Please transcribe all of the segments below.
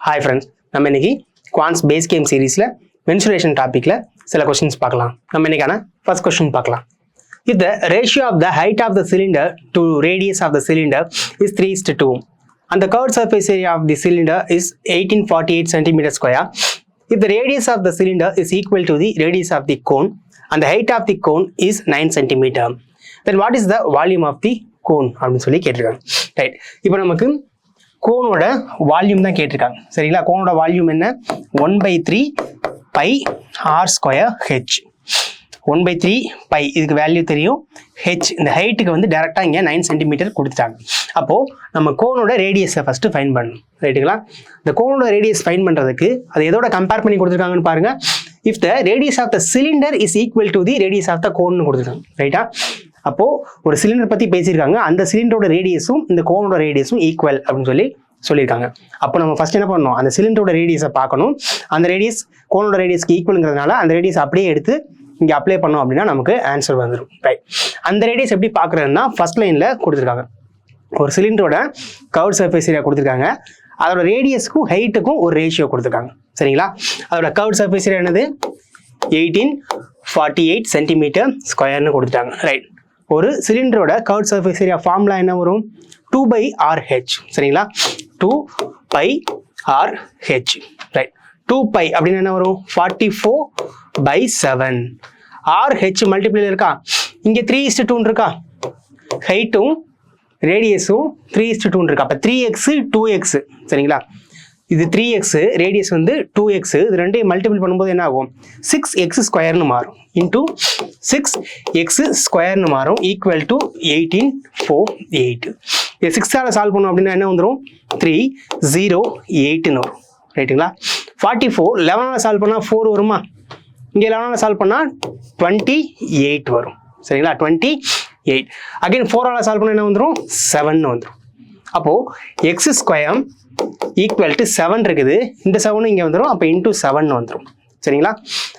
Hi friends, நம்ம இன்னைக்கு Quants Base Game Seriesல mensuration topicல சில questions பார்க்கலாம். நம்ம இன்னைக்கான first question பார்க்கலாம். If the ratio of the height of the cylinder to radius of the cylinder is 3:2 and the curved surface area of the cylinder is 1848 cm square, if the radius of the cylinder is equal to the radius of the cone and the height of the cone is 9 cm, then what is the volume of the cone அப்படின்னு சொல்லி கேட்டிருக்காங்க. Right, இப்போ நமக்கு கோனோட volume தான் கேட்டிருக்காங்க. சரிங்களா, கோனோட volume என்ன? 1/3 pi r square H. 1/3 pi, இதுக்கு வேல்யூ தெரியும். ஹெச், இந்த ஹைட்டுக்கு வந்து டேரெக்டாக இங்கே 9 சென்டிமீட்டர் கொடுத்துட்டாங்க. அப்போது நம்ம கோனோட ரேடியஸை ஃபஸ்ட்டு ஃபைன் பண்ணணும். ரைட்டுங்களா, இந்த கோனோட ரேடியஸ் ஃபைன் பண்ணுறதுக்கு அது எதோட கம்பேர் பண்ணி கொடுத்துருக்காங்கன்னு பாருங்கள். If the radius of the cylinder is equal to the radius of the கோன்னு கொடுத்துருக்காங்க. ரைட்டா, அப்போது ஒரு சிலிண்டர் பற்றி பேசியிருக்காங்க, அந்த சிலிண்டரோட ரேடியஸும் இந்த கோனோட ரேடியஸும் ஈக்குவல் அப்படின்னு சொல்லியிருக்காங்க. அப்போ நம்ம ஃபஸ்ட் என்ன பண்ணணும், அந்த சிலிண்டரோட ரேடியஸை பார்க்கணும். அந்த ரேடியஸ் கோனோட ரேடியஸ்க்கு ஈக்குவலுங்கிறதுனால அந்த ரேடியஸ் அப்படியே எடுத்து இங்கே அப்ளை பண்ணோம் அப்படின்னா நமக்கு ஆன்சர் வந்துடும். ரைட், அந்த ரேடியஸ் எப்படி பார்க்குறதுன்னா ஃபர்ஸ்ட் லைனில் கொடுத்துருக்காங்க. ஒரு சிலிண்டரோட கர்வ்ட் சர்ஃபேஸ் ஏரியா கொடுத்துருக்காங்க, அதோட ரேடியஸ்க்கும் ஹைட்டுக்கும் ஒரு ரேஷியோ கொடுத்துருக்காங்க. சரிங்களா, அதோட கர்வ்ட் சர்ஃபேஸ் ஏரியா என்னது? 1848 சென்டிமீட்டர் ஸ்கொயர்னு கொடுத்துட்டாங்க. ரைட், ஒரு சிலிண்டரோட கர்வ்ட் சர்ஃபேஸ் ஏரியா ஃபார்முலா என்ன வரும்? 2/RH. சரிங்களா, 2/RH. ரைட், 2π அப்படின்னு என்ன வரும்? 44/7. RH மல்டிப்ளை இருக்கா, இங்கே 3:2 இருக்கா, ஹைட்டும் ரேடியஸும் 3:2 இருக்கா. அப்போ 3x 2x. சரிங்களா, இது 3x, ரேடியஸ் வந்து 2x, இது ரெண்டையும் மல்டிபிள் பண்ணும்போது என்ன ஆகும்? 6x ஸ்கொயர்னு மாறும். இன்டூ 6x ஸ்கொயர்னு மாறும், ஈக்குவல் டு 1848. இது 6ஆல் சால்வ் பண்ணோம் அப்படின்னா என்ன வந்துடும்? 308ன்னு வரும். ரைட்டுங்களா, 44 11ஆல் சால்வ் பண்ணால் 4 வருமா? இங்கே 11ஆல் சால்வ் பண்ணால் 28 வரும். சரிங்களா, 28. அகைன் 4ஆல் சால்வ் பண்ணால் என்ன வந்துடும்? 7ன்னு வந்துடும். அப்போது எக்ஸ் ஸ்கொயர் ஈக்குவல் டு 7 இருக்குது, இந்த 7 இங்கே வந்துடும். அப்போ இன்டூ 7 வந்துடும். சரிங்களா,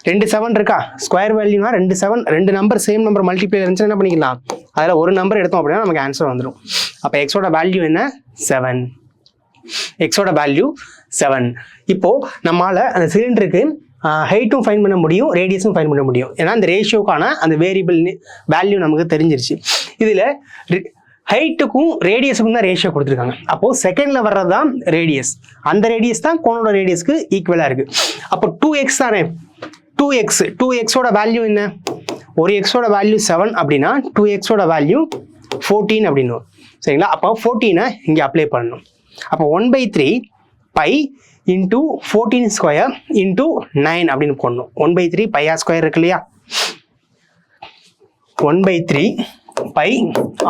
2 7 இருக்கா, ஸ்கொயர் வேல்யூனா 2 7, 2 நம்பர் சேம் நம்பர் மல்டிப்ளை இருந்துச்சுன்னா என்ன பண்ணிக்கலாம், அதில் ஒரு நம்பர் எடுத்தோம் அப்படின்னா நமக்கு ஆன்சர் வந்துடும். அப்போ எக்ஸோட வேல்யூ என்ன? 7. எக்ஸோட வேல்யூ 7. இப்போது நம்மளால் அந்த சிலிண்டருக்கு ஹைட்டும் ஃபைன் பண்ண முடியும், ரேடியஸும் ஃபைன் பண்ண முடியும். ஏன்னா அந்த ரேஷியோக்கான அந்த வேரியபிள் வேல்யூ நமக்கு தெரிஞ்சிருச்சு. இதில் ஹைட்டுக்கும் ரேடியஸுக்கும் தான் ரேஷியோ கொடுத்துருக்காங்க. அப்போது செகண்டில் வர்றது தான் ரேடியஸ், அந்த ரேடியஸ் தான் கோனோட ரேடியஸ்க்கு ஈக்குவலாக இருக்குது. அப்போ 2x தானே, 2xோட வேல்யூ என்ன? ஒரு எக்ஸோட வேல்யூ 7 அப்படின்னா 2xோட வேல்யூ 14 அப்படின்னு. சரிங்களா, அப்போ 14 இங்கே அப்ளை பண்ணணும். அப்போ 1/3 பை இன்டூ 14 ஸ்கொயர் இன்டூ 9 அப்படின்னு போடணும். 1/3 பையா ஸ்கொயர் இருக்கு இல்லையா, 1/3 பை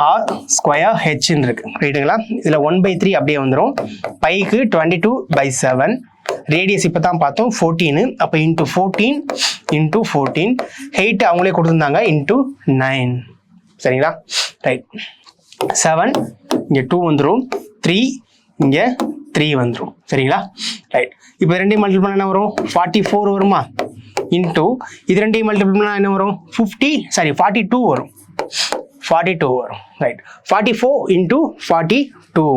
ஆர் ஸ்கொயர் ஹெச்ன்னு இருக்கு. ரைட்டுங்களா, இதில் 1/3 அப்படியே வந்துடும். பைக்கு 22/7, ரேடியஸ் இப்போ தான் பார்த்தோம் 14. அப்போ இன்டூ 14 இன்டூ 14, ஹைட் அவங்களே கொடுத்துருந்தாங்க, இன்டூ 9. சரிங்களா, ரைட், 7 இங்கே 2 வந்துடும், 3 இங்கே 3 வந்துடும். சரிங்களா, ரைட். இப்போ ரெண்டையும் மல்டிபிள் பண்ணால் என்ன வரும்? 44 வருமா? இன்டூ இது ரெண்டையும் மல்டிபிள் பண்ணால் என்ன வரும்? 42 வரும். 42 வரும். Right, 44 into 42.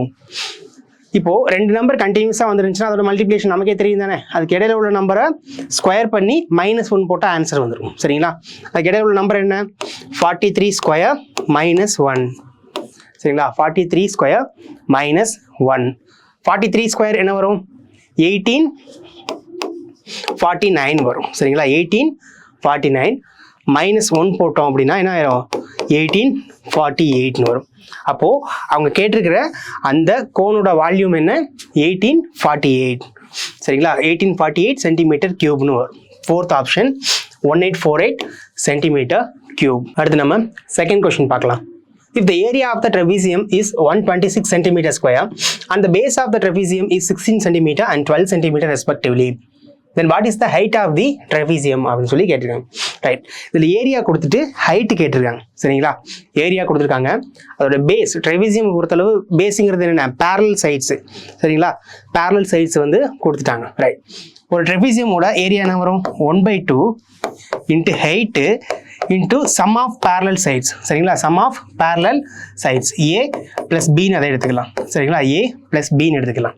இப்போது 2 நம்பர் கண்டினியூஸாக வந்துருந்துச்சுன்னா அதோட மல்டிப்ளிகேஷன் நமக்கே தெரியும் தானே. அதுக்கு இடையில உள்ள நம்பரை ஸ்கொயர் பண்ணி -1 போட்டால் ஆன்சர் வந்துடும். சரிங்களா, அதுக்கு இடையில உள்ள நம்பர் என்ன? 43 ஸ்கொயர் -1. சரிங்களா, 43 ஸ்கொயர் -1. 43 ஸ்கொயர் என்ன வரும்? 1849 வரும். சரிங்களா, 1849 -1 போட்டோம் அப்படின்னா என்ன ஆயிரும்? 1848ன்னு வரும். அப்போது அவங்க கேட்டிருக்கிற அந்த கோனோட வால்யூம் என்ன? 1848. சரிங்களா, 1848 சென்டிமீட்டர் கியூப்னு வரும். 4th option 1848 centimetre cube. அடுத்து நம்ம செகண்ட் கொஸ்டின் பார்க்கலாம். If the area of the trapezium is 126 cm square and the base of the trapezium is 16 cm and 12 cm respectively, then what is the height of the trapezium அப்படின்னு சொல்லி கேட்டிருக்காங்க. Right, இதில் area கொடுத்துட்டு height கேட்டிருக்காங்க. சரிங்களா, area கொடுத்துருக்காங்க, அதோட base trapezium பொறுத்தளவு பேஸுங்கிறது என்னென்ன? பேரலல் சைட்ஸு. சரிங்களா, பேரலல் சைட்ஸ் வந்து கொடுத்துட்டாங்க. ரைட், ஒரு ட்ரெபீசியமோட ஏரியா என்ன வரும்? 1/2 into height into sum of parallel sides. சரிங்களா, sum of parallel sides A + Bன்னு அதை எடுத்துக்கலாம். சரிங்களா, A + Bன்னு எடுத்துக்கலாம்.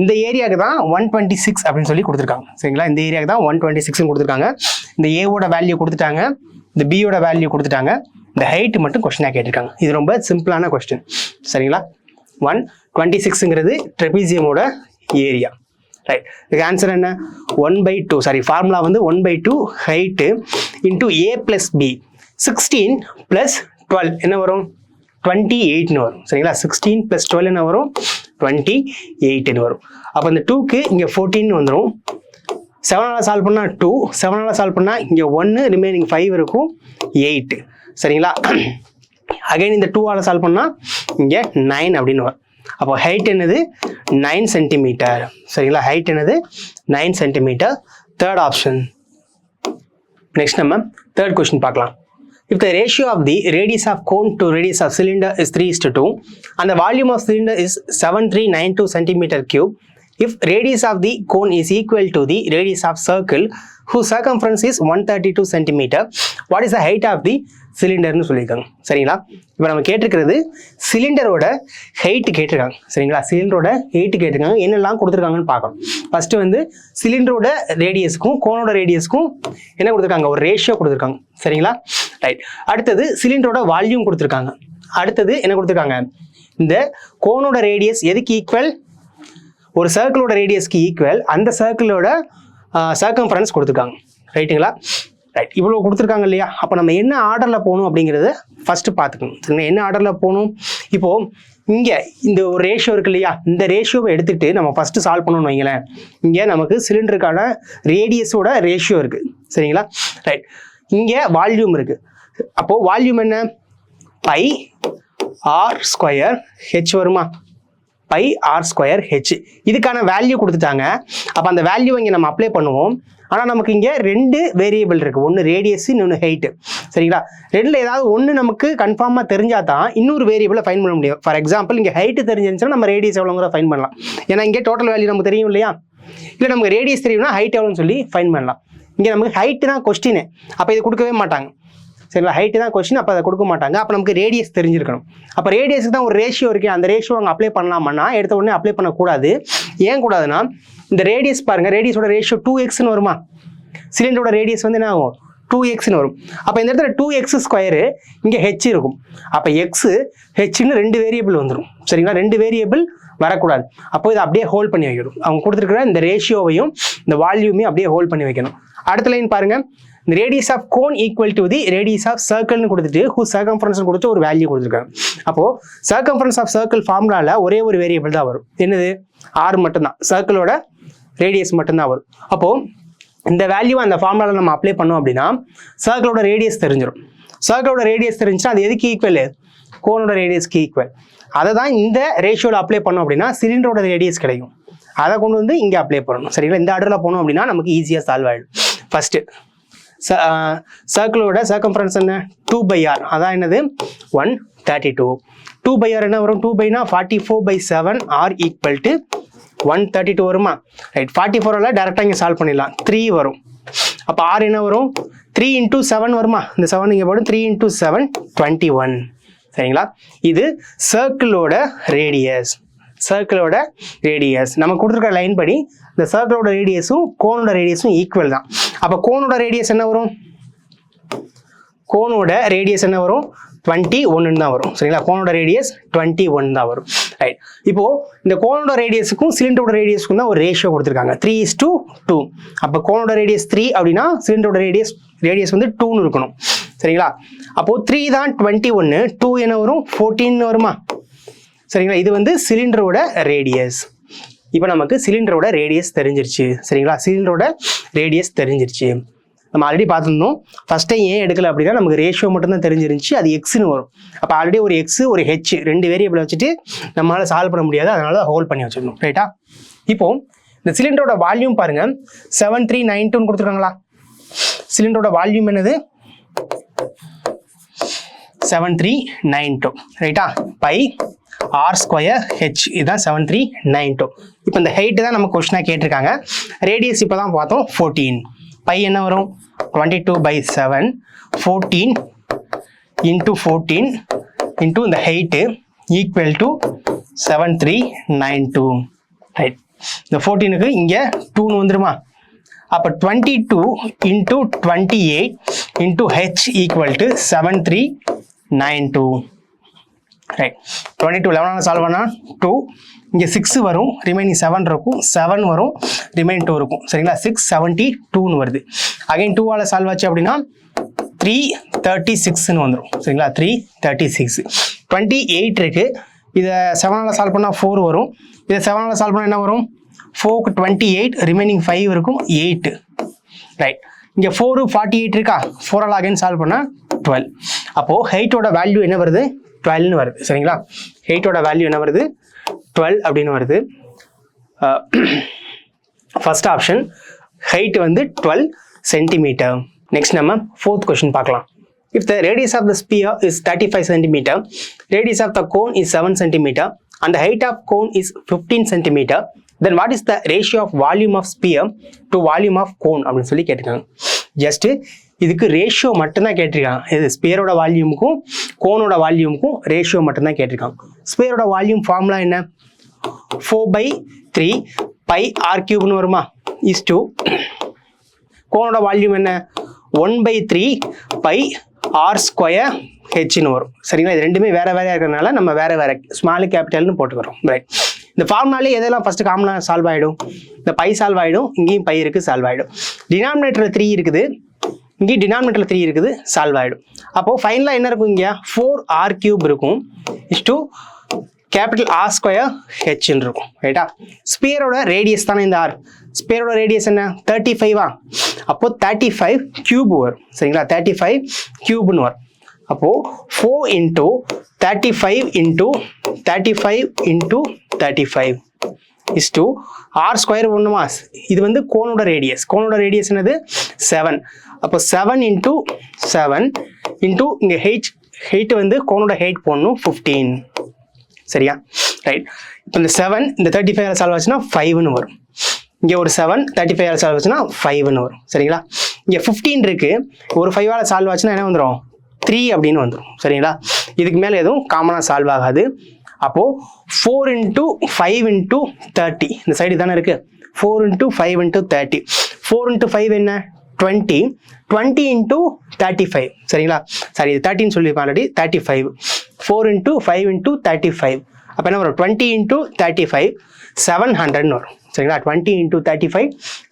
இந்த ஏரியாவுக்கு தான் 126 அப்படின்னு சொல்லி கொடுத்துருக்காங்க. சரிங்களா, இந்த ஏரியாவுக்கு தான் 126 கொடுத்துருக்காங்க. இந்த ஏவோட வேல்யூ கொடுத்துட்டாங்க, இந்த பியோட வேல்யூ கொடுத்துட்டாங்க, இந்த ஹைட் மட்டும் கொஸ்டினாக கேட்டிருக்காங்க. இது ரொம்ப சிம்பிளான கொஸ்டின். சரிங்களா, 126ங்கிறது ட்ரெபீசியமோட ஏரியா. ரைட், இதுக்கு ஆன்சர் என்ன? 1/2. சாரி, ஃபார்முலா வந்து 1/2 height into A plus B. 16 + 12 என்ன வரும்? 28ன்னு வரும். சரிங்களா, 16 + 12 என்ன வரும்? 28ன்னு வரும். அப்போ இந்த 2க்கு இங்கே 14 வந்துடும். 7ஆல் சால்வ் பண்ணால் 2, 7ஆல் சால்வ் பண்ணால் இங்கே 1, ரிமைனிங் 5 இருக்கும், 8. சரிங்களா, அகைன் இந்த 2ஆல் சால்வ் பண்ணால் இங்கே 9 அப்படின்னு வரும். அப்போ ஹைட் என்னது? 9 சென்டிமீட்டர். சரிங்களா, ஹைட் என்னது? 9 சென்டிமீட்டர். Third option. நெக்ஸ்ட் நம்ம தேர்ட் கொஸ்டின் பார்க்கலாம். If the ratio of the radius of cone to radius of cylinder is 3:2 and the volume of cylinder is 7392 centimeter cube, if radius of the cone is equal to the radius of circle whose circumference is 132 centimeter, what is the height of the சிலிண்டர்னு சொல்லியிருக்காங்க. சரிங்களா, இப்போ நம்ம கேட்டிருக்கிறது சிலிண்டரோட height கேட்டிருக்காங்க. சரிங்களா, சிலிண்டரோட height கேட்டிருக்காங்க. என்னெல்லாம் கொடுத்துருக்காங்கன்னு பார்க்கணும். ஃபர்ஸ்ட் வந்து சிலிண்டரோட ரேடியஸ்க்கும் கோனோட ரேடியஸ்க்கும் என்ன கொடுத்துருக்காங்க? ஒரு ரேஷியோ கொடுத்துருக்காங்க. சரிங்களா, ரைட். அடுத்தது சிலிண்டரோட வால்யூம் கொடுத்துருக்காங்க. அடுத்தது என்ன கொடுத்துருக்காங்க? இந்த கோனோட ரேடியஸ் எதுக்கு ஈக்குவல்? ஒரு சர்க்கிளோட ரேடியஸ்க்கு ஈக்குவல். அந்த சர்க்கிளோட சர்க்கம்ஃபரன்ஸ் கொடுத்துருக்காங்க. ரைட்டுங்களா, ரைட். இவ்வளோ கொடுத்துருக்காங்க இல்லையா? அப்போ நம்ம என்ன ஆர்டரில் போகணும் அப்படிங்கிறத ஃபஸ்ட்டு பார்த்துக்கணும். சரிங்களா, என்ன ஆர்டரில் போகணும்? இப்போது இங்கே இந்த ஒரு ரேஷியோ இருக்கு இல்லையா? இந்த ரேஷியோவை எடுத்துகிட்டு நம்ம ஃபஸ்ட்டு சால்வ் பண்ணணும்னு வைங்களேன். இங்கே நமக்கு சிலிண்டருக்கான ரேடியஸோட ரேஷியோ இருக்குது. சரிங்களா, ரைட். இங்கே வால்யூம் இருக்குது. அப்போது வால்யூம் என்ன? πr²h வருமா? πr²h. இதுக்கான வேல்யூ கொடுத்துட்டாங்க. அப்போ அந்த வேல்யூ இங்கே நம்ம அப்ளை பண்ணுவோம். ஆனால் நமக்கு இங்கே 2 வேரியபிள் இருக்குது. ஒன்று ரேடியஸ், இன்னொன்று ஹைட்டு. சரிங்களா, ரெண்டில் ஏதாவது ஒன்று நமக்கு கன்ஃபார்மாக தெரிஞ்சால் தான் இன்னொரு வேரியபிளை ஃபைன் பண்ண முடியும். ஃபார் எக்ஸாம்பிள் இங்கே ஹைட்டு தெரிஞ்சிருந்துச்சுன்னா நம்ம ரேடியஸ் எவ்வளோங்கிற ஃபைன் பண்ணலாம். ஏன்னா இங்கே டோட்டல் வேல்யூ நமக்கு தெரியும் இல்லையா? இல்லை நமக்கு ரேடியஸ் தெரியும்னா ஹைட் எவ்வளோன்னு சொல்லி ஃபைன் பண்ணலாம். இங்கே நமக்கு ஹைட்டு தான் கொஸ்டின். அப்போ இது கொடுக்கவே மாட்டாங்க. சரிங்களா, ஹைட்டு தான் கொஸ்டின். அப்போ அதை கொடுக்க மாட்டாங்க. அப்போ நமக்கு ரேடியஸ் தெரிஞ்சிருக்கணும். அப்போ ரேடியஸுக்கு தான் ஒரு ரேஷியோ இருக்குது. அந்த ரேஷியோ அங்கே அப்ளை பண்ணலாமான்னா எடுத்த உடனே அப்ளை பண்ணக்கூடாது. ஏன் கூடாதுன்னா, இந்த ரேடியஸ் பாருங்கள், ரேடியஸோட ரேஷியோ 2xன்னு வருமா? சிலிண்டரோட ரேடியஸ் வந்து என்ன ஆகும்? 2xன்னு வரும். அப்போ இந்த இடத்துல 2x², இங்கே h இருக்கும். அப்போ எக்ஸு ஹெச்னு 2 வேரியபிள் வந்துடும். சரிங்களா, 2 வேரியபிள் வரக்கூடாது. அப்போ இதை அப்படியே ஹோல்ட் பண்ணி வைக்கணும். அவங்க கொடுத்துருக்குற இந்த ரேஷியோவையும் இந்த வால்யூமையும் அப்படியே ஹோல்ட் பண்ணி வைக்கணும். அடுத்த லைன் பாருங்கள், இந்த radius of cone equal to the radius of சர்க்கிள்னு கொடுத்துட்டு ஹூஸ் சர்க்கம்ஃபரன்ஸ் கொடுத்து ஒரு வேல்யூ கொடுத்துருக்காங்க. அப்போது சர்க்கம்ஃபரன்ஸ் ஆஃப் சர்க்கிள் ஃபார்முலாவில் ஒரே ஒரு வேரியபிள் தான் வரும். என்னது? r மட்டும்தான். சர்க்கிளோட ரேடியஸ் மட்டும்தான் வரும். அப்போது இந்த வேல்யூ அந்த ஃபார்முலாவில் நம்ம அப்ளை பண்ணோம் அப்படின்னா சர்க்கிளோட ரேடியஸ் தெரிஞ்சிடும். சர்க்கிளோட ரேடியஸ் தெரிஞ்சுன்னா அது எதுக்கு ஈக்குவல்? கோனோட ரேடியஸ்க்கு ஈக்குவல். அதை தான் இந்த ரேஷியோவில் அப்ளை பண்ணோம் அப்படின்னா சிலிண்டரோட ரேடியஸ் கிடைக்கும். அதை கொண்டு வந்து இங்கே அப்ளை பண்ணணும். சரிங்களா, இந்த ஆர்டரில் போனோம் அப்படின்னா நமக்கு ஈஸியாக சால்வ் ஆகிடும். ஃபஸ்ட்டு சர்க்கிளோட சர்க்கம்ஃபரன்ஸ் என்ன? 2/r. அதான் என்னது? 132. 2/r என்ன வரும்? 2/னா 44/7. r ஈக்குவல் டு 132 வருமா? ரைட். 44ஆல் டேரெக்டாக இங்கே சால்வ் பண்ணிடலாம். 3 வரும். அப்போ r என்ன வரும்? 3 × 7 வருமா? இந்த 7 இங்கே போடும். 3 × 7 21. சரிங்களா, இது சர்க்கிளோட ரேடியஸ். சர்க்கிளோட ரேடியஸ் நம்ம கொடுத்துருக்க லைன் படி இந்த சர்க்கிளோட ரேடியஸும் கோனோட ரேடியஸும் ஈக்குவல் தான். அப்போ கோனோட ரேடியஸ் என்ன வரும்? கோனோட ரேடியஸ் என்ன வரும்? 21 தான் வரும். சரிங்களா, கோனோட ரேடியஸ் 21 தான் வரும். ரைட். இப்போ இந்த கோனோட ரேடியஸுக்கும் சிலிண்டரோட ரேடியஸுக்கும் தான் ஒரு ரேஷியோ கொடுத்துருக்காங்க, 3:2. அப்போ கோனோட ரேடியஸ் 3 அப்படின்னா சிலிண்டரோட ரேடியஸ் வந்து 2ன்னு இருக்கணும். சரிங்களா, அப்போது 3 தான் 21, 2 என்ன வரும்? 14 வருமா? சரிங்களா, இது வந்து சிலிண்டரோட ரேடியஸ். இப்போ நமக்கு சிலிண்டரோட ரேடியஸ் தெரிஞ்சிருச்சு. சரிங்களா, சிலிண்டரோட ரேடியஸ் தெரிஞ்சிருச்சு. நம்ம ஆல்ரெடி பார்த்துருந்தோம். ஃபர்ஸ்ட் டைம் ஏன் எடுக்கல அப்படின்னா நமக்கு ரேஷியோ மட்டும்தான் தெரிஞ்சிருந்துச்சு, அது எக்ஸ்னு வரும். அப்போ ஆல்ரெடி ஒரு எக்ஸ் ஒரு ஹெச் 2 வேரியபிள் வச்சுட்டு நம்மளால் சால்வ் பண்ண முடியாது, அதனால ஹோல்ட் பண்ணி வச்சிடணும். ரைட்டா? இப்போ இந்த சிலிண்டரோட வால்யூம் பாருங்க, 7392 கொடுத்துருக்காங்களா? சிலிண்டரோட வால்யூம் என்னது? 7392. ரைட்டா? πr²h இதுதான் 7392. இப்போ இந்த ஹைட்டு தான் நம்ம கொஸ்டினாக கேட்டிருக்காங்க. ரேடியஸ் இப்போ தான் பார்த்தோம் 14. பை என்ன வரும்? 22/7. 14 × 14 இன்ட்டு இந்த ஹைட்டு ஈக்குவல் டு 7392. ரைட். இந்த 14க்கு இங்கே 2ன்னு வந்துருமா? அப்போ 22 into 28 into h equal to 7392. Right, 22 11 solve பண்ணால் 2, இங்கே 6 வரும், ரிமைனிங் 7 இருக்கும், 7 வரும், ரிமைனிங் 2 இருக்கும். சரிங்களா? 672ன்னு வருது. அகைன் 2ஆல் சால்வ் ஆச்சு அப்படின்னா 336ன்னு வந்துடும். சரிங்களா? 336. 28 இருக்கு, இதை 7ஆல் சால்வ் பண்ணால் 4 வரும், இதை 7ஆல் சால்வ் பண்ணால் என்ன வரும்? 4க்கு 28, ரிமைனிங் 5 இருக்கும், 8. ரைட், இங்கே 4 48 இருக்கா, 4ஆல் அகைன் சால்வ் பண்ணால் 12. அப்போது ஹைட்டோட வேல்யூ என்ன வருது? 12ன்னு வருது. சரிங்களா? ஹைட்டோட வேல்யூ என்ன வருது? 12 அப்படின்னு வருது. ஃபர்ஸ்ட் ஆப்ஷன் ஹைட் வந்து 12 சென்டிமீட்டர். நெக்ஸ்ட் நம்ம 4th கொஸ்டின் பார்க்கலாம். If the radius of the sphere is 35 centimeter, radius of the cone is 7 centimeter, and the height of cone is 15 centimeter, then what is the ratio of volume of sphere to volume of cone அப்படின்னு சொல்லி கேட்டிருக்காங்க. Just இதுக்கு ratio மட்டும்தான் கேட்டிருக்காங்க. இது ஸ்பியரோட வால்யூமுக்கும் கோனோட வால்யூமுக்கும் ratio மட்டும்தான் கேட்டிருக்காங்க. ஸ்பியரோட volume formula என்ன? 4/3 பை ஆர் கியூப்னு வருமா? Is two. கோனோட வால்யூம் என்ன? 1/3 பை ஆர் ஸ்கொயர் ஹெச்னு வரும். சரிங்களா? இது ரெண்டுமே வேற வேற இருக்கிறதுனால நம்ம வேற வேற ஸ்மால் கேபிட்டல்னு போட்டுக்கிறோம். ரைட், இந்த ஃபார்முலாலே எதெல்லாம் ஃபர்ஸ்ட் காமனாக சால்வ் ஆகிடும்? இந்த பை சால்வ் ஆகிடும், இங்கேயும் பை இருக்குது, சால்வ் ஆகிடும். டினாமினேட்டர் 3 இருக்குது, இங்கேயும் டினாமினேட்டர் 3 இருக்குது, சால்வ் ஆகிடும். அப்போது ஃபைனலாக என்ன இருக்கும்? இங்கே 4r³ இருக்கும், is two capital R square ஹெச்ன்னு இருக்கும். ரைட்டா? ஸ்பியரோட ரேடியஸ் தானே இந்த ஆர். ஸ்பியரோட ரேடியஸ் என்ன? 35வா? அப்போது 35 கியூப் வரும். சரிங்களா? 35 கியூப்னு வரும். அப்போது 4 into 35 into 35 into 35 is to R square ஒன்றுமா? இது வந்து கோனோட ரேடியஸ். கோனோட ரேடியஸ் என்னது? 7. அப்போ 7 into 7 into இங்கே ஹெயிட் வந்து கோனோட ஹெயிட் போடணும் 15. சரியா? ரைட், இப்போ இந்த 7 இந்த 35 சால்வ் ஆச்சுன்னா 5ன்னு வரும். இங்கே ஒரு 7 35 சால்வ் ஆச்சுன்னா 5ன்னு வரும். சரிங்களா? இங்கே 15 இருக்கு, ஒரு 5ஆல் சால்வ் ஆச்சுன்னா என்ன வந்துடும்? 3 அப்படின்னு வந்துடும். சரிங்களா? இதுக்கு மேலே எதுவும் காமனாக சால்வ் ஆகாது. அப்போது 4 into 5 into 30 இந்த சைடு தானே இருக்குது. 4 into 5 into 30. 4 into 5 என்ன? 20. 20 into 35. சரிங்களா? சரி, இது 30ன்னு சொல்லியிருப்பாங்க, ஆல்ரெடி 35. 4 into 5 into 35. அப்போ என்ன வரும்? 20 into 35 700ன்னு வரும். சரிங்களா? 20 into 35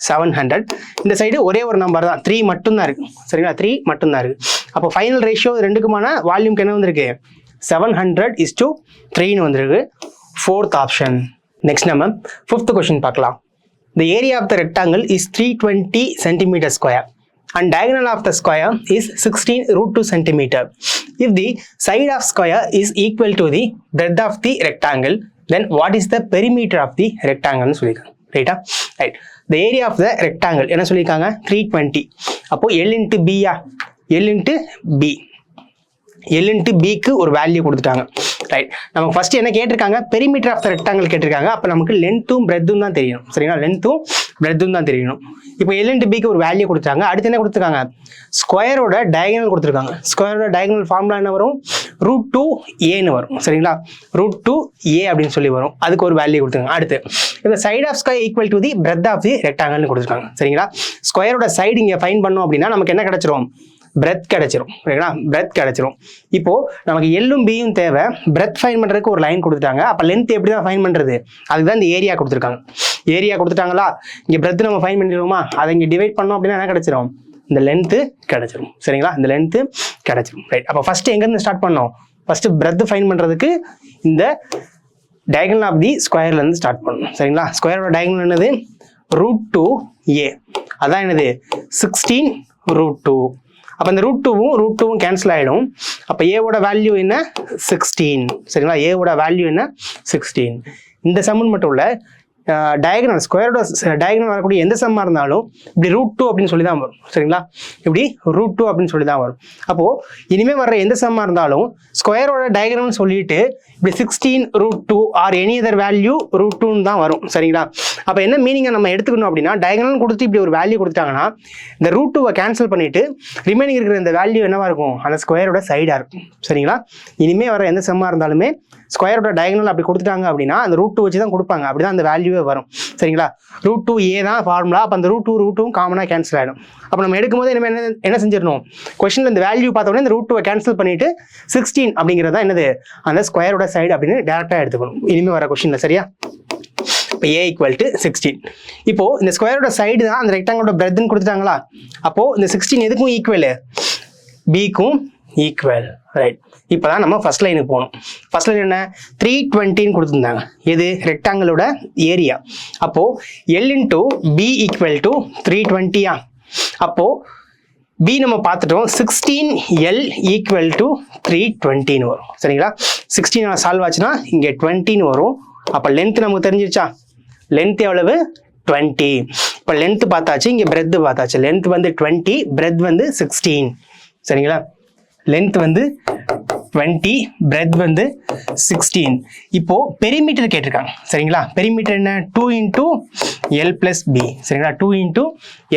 700. இந்த சைடு ஒரே ஒரு நம்பர் தான், 3 மட்டும்தான் இருக்குது. சரிங்களா? 3 மட்டும்தான் இருக்குது. அப்போ ஃபைனல் ரேஷியோ ரெண்டுக்குமான வால்யூம்க்கு என்ன வந்திருக்கு? 700:3ன்னு வந்திருக்கு. 4th option. நெக்ஸ்ட் நம்ம 5th கொஸ்டின் பார்க்கலாம். The area of the rectangle is 320 centimeter square and diagonal of the square is 16√2 centimeter. If the side of square is equal to the breadth of the rectangle, then what is the perimeter of the rectangle னு சொல்லிருக்காங்க. ரைட்டா? Right, the area of the rectangle என்ன சொல்லியிருக்காங்க? 320. அப்போ L into B யா? L into B. L into Bக்கு ஒரு value கொடுத்துட்டாங்க. Right, நமக்கு ஃபர்ஸ்ட் என்ன கேட்டிருக்காங்க? பெரிமீட்டர் ஆஃப் த ரெக்டாங்கிள் கேட்டிருக்காங்க. அப்போ நமக்கு லென்த்தும் பிரெத்தும் தான் தெரியணும். சரிங்களா? லென்த்தும் பிரெத்தும் தான் தெரியணும். இப்போ L into Bக்கு ஒரு வேல்யூ கொடுத்துட்டாங்க. அடுத்து என்ன கொடுத்துருக்காங்க? ஸ்கொயரோட டயகனல் கொடுத்துருக்காங்க. ஸ்கொயரோட டயகனல் ஃபார்முலா என்ன வரும்? √2a வரும். சரிங்களா? √2a அப்படின்னு சொல்லி வரும். அதுக்கு ஒரு வேல்யூ கொடுத்துருக்காங்க. அடுத்து இந்த side of square equal to the breadth of the ரெக்டாங்கிள்னு கொடுத்துருக்காங்க. சரிங்களா? ஸ்கொயரோட சைடு இங்கே ஃபைண்ட் பண்ணோம் அப்படின்னா நமக்கு என்ன கிடைச்சிரும்? பிரெத் கிடைச்சிரும். சரிங்களா? பிரெத் கிடைச்சிரும். இப்போ நமக்கு எல்லும் பியும் தேவை. பிரெத் ஃபைன் பண்றதுக்கு ஒரு லைன் கொடுத்துட்டாங்க. அப்போ லென்த் எப்படி தான் ஃபைன் பண்றது? அதுதான் இந்த ஏரியா கொடுத்துருக்காங்க. ஏரியா கொடுத்துட்டாங்களா? இங்கே பிரெத் நம்ம ஃபைன் பண்ணிடுவோமா? அதை இங்கே டிவைட் பண்ணோம் அப்படின்னா என்ன கிடைச்சிரும்? இந்த லென்த்து கிடைச்சிரும். சரிங்களா? இந்த லென்த்து கிடைச்சிரும். ரைட், அப்போ ஃபர்ஸ்ட் எங்கேருந்து ஸ்டார்ட் பண்ணோம்? ஃபர்ஸ்ட் பிரெத் ஃபைன் பண்றதுக்கு இந்த டயகனல் ஆஃப் தி ஸ்கொயர்லேருந்து ஸ்டார்ட் பண்ணணும். சரிங்களா? ஸ்கொயரோட டயகனல் என்னது? √2a. அதான் என்னது? 16√2. அப்போ இந்த √2வும் கேன்சல் ஆகிடும். அப்போ ஏவோட வேல்யூ என்ன? 16. சரிங்களா? ஏவோட வேல்யூ என்ன? 16. இந்த சம்மன் மட்டும் இல்லை, டயகனல் ஸ்கொயரோட டயகனல் வரக்கூடிய எந்த சம்மாக இருந்தாலும் இப்படி √2 அப்படின்னு சொல்லி தான் வரும். சரிங்களா? இப்படி √2 அப்படின்னு சொல்லி தான் வரும். அப்போது இனிமேல் வர்ற எந்த சம்மாக இருந்தாலும் ஸ்கொயரோட டயகனல்னு சொல்லிட்டு இப்படி 16√2 ஆர் எனி அதர் வேல்யூ √2ன்னு தான் வரும். சரிங்களா? அப்போ என்ன மீனிங்கை நம்ம எடுத்துக்கணும் அப்படின்னா, டயகனல் கொடுத்து இப்படி ஒரு வேல்யூ கொடுத்தாங்கன்னா இந்த √2வை கேன்சல் பண்ணிட்டு ரிமைனிங் இருக்கிற இந்த வேல்யூ என்னவா இருக்கும்? அந்த ஸ்கொயரோட சைடாக இருக்கும். சரிங்களா? இனிமேல் வர எந்த சம்மாக இருந்தாலுமே ஸ்கொயரோட டயகனல் அப்படி கொடுத்துட்டாங்க அப்படின்னா அந்த √2 வச்சு தான் கொடுப்பாங்க, அப்படிதான் அந்த வேல்யூவே வரும். சரிங்களா, √2a தான் ஃபார்முலா. அப்போ அந்த √2 காமனாக கேன்சல் ஆகிடும். அப்போ நம்ம எடுக்கும்போது என்ன செஞ்சிடணும், கொஸ்டினில் இந்த வேல்யூ பார்த்தோன்னே இந்த √2 கேன்சல் பண்ணிட்டு 16 அப்படிங்கிறது தான் என்னது அந்த ஸ்கொயரோட சைடு அப்படின்னு டேரெக்டாக எடுத்துக்கணும் இனிமேல் வர கொஸ்டினில். சரியா, இப்போ a = 16. இப்போ இந்த ஸ்கொயரோட சைடு தான் அந்த ரெக்டாங்கிளோட பிரெத்னு கொடுத்துட்டாங்களா, அப்போ இந்த 16 எதுக்கும் ஈக்குவல், பிக்கும் ஈக்குவல். ரைட், இப்போ தான் நம்ம ஃபர்ஸ்ட் லைனுக்கு போகணும். ஃபர்ஸ்ட் லைன் என்ன, 320 கொடுத்துருந்தாங்க. எது, ரெக்டாங்கிளோட ஏரியா. அப்போ L × B = 320. அப்போ B நம்ம பார்த்துட்டோம், 16L = 320 வரும். சரிங்களா, 16 சால்வ் ஆச்சுன்னா இங்கே 20 வரும். அப்போ லென்த் நமக்கு தெரிஞ்சிருச்சா, லென்த் எவ்வளவு, 20. இப்போ லென்த் பார்த்தாச்சு, இங்கே பிரெத் பார்த்தாச்சு. லென்த் வந்து 20, பிரெத் வந்து 16. சரிங்களா, லென்த் வந்து 20, பிரெத் வந்து 16. இப்போ பெரிமீட்டர் கேட்டிருக்காங்க. சரிங்களா, பெரிமீட்டர் என்ன, 2 × L + B. சரிங்களா, 2 ×